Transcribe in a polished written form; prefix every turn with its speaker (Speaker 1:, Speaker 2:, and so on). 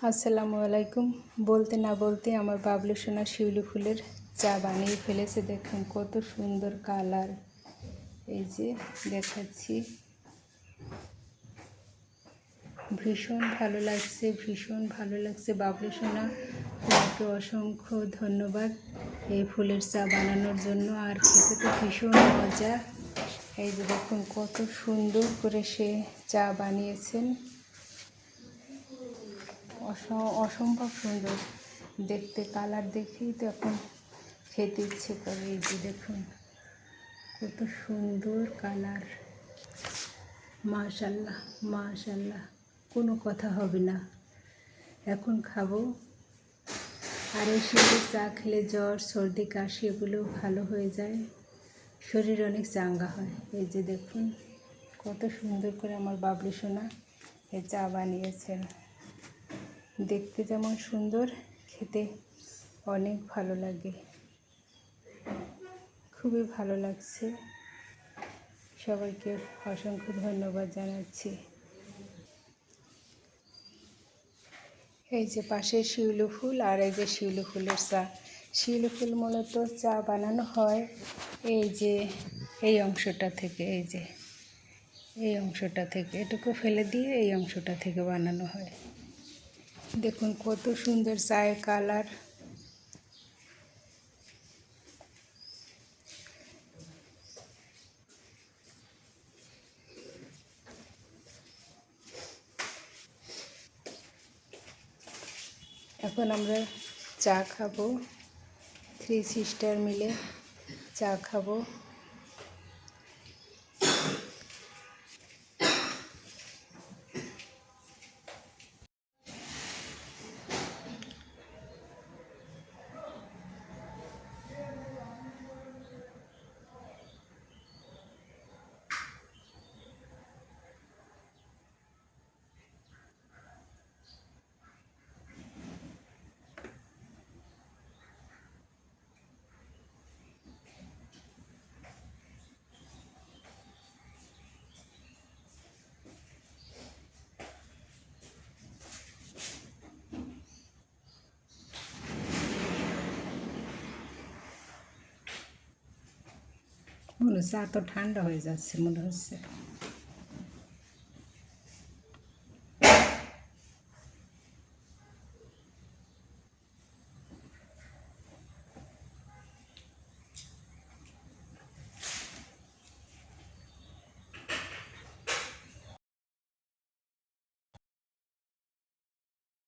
Speaker 1: আসসালামু আলাইকুম। বলতে না বলতে আমার বাবলু সোনা শিউলি ফুলের চা বানিয়ে ফেলেছে। দেখুন কত সুন্দর কালার। এই যে দেখাচ্ছি, ভীষণ ভালো লাগছে, ভীষণ ভালো লাগছে। বাবলু সোনা, তোমাকে অসংখ্য ধন্যবাদ এই ফুলের চা বানানোর জন্য। আর খেতে তো ভীষণ মজা। এই যে দেখুন কত সুন্দর করে সে চা বানিয়েছেন, অসম্ভব সুন্দর দেখতে। কালার দেখেই তো এখন খেতে ইচ্ছে করে। এই যে দেখুন কত সুন্দর কালার। মাশাল্লাহ মাশাল্লাহ, কোনো কথা হবে না। এখন খাবো। আর এই শীতের চা খেলে জ্বর সর্দি কাশি এগুলো ভালো হয়ে যায়, শরীর অনেক চাঙ্গা হয়। এই যে দেখুন কত সুন্দর করে আমার বাবলু সোনা এই চা বানিয়েছেন। দেখতে যেমন সুন্দর, খেতে অনেক ভালো লাগে। খুবই ভালো লাগছে। সবাইকে অসংখ্য ধন্যবাদ জানাচ্ছি। এই যে পাশে শিউলি ফুল, আর এই যে শিউলি ফুলের চা। শিউলি ফুল মূলত চা বানানো হয় এই যে এই অংশটা থেকে, এই যে এই অংশটা থেকে, এটুকু ফেলে দিয়ে এই অংশটা থেকে বানানো হয়। দেখুন কত সুন্দর চায়ের কালার। এখন আমরা চা খাবো, 3 সিস্টার মিলে চা খাবো। মনে হচ্ছে এত ঠান্ডা হয়ে যাচ্ছে মনে হচ্ছে।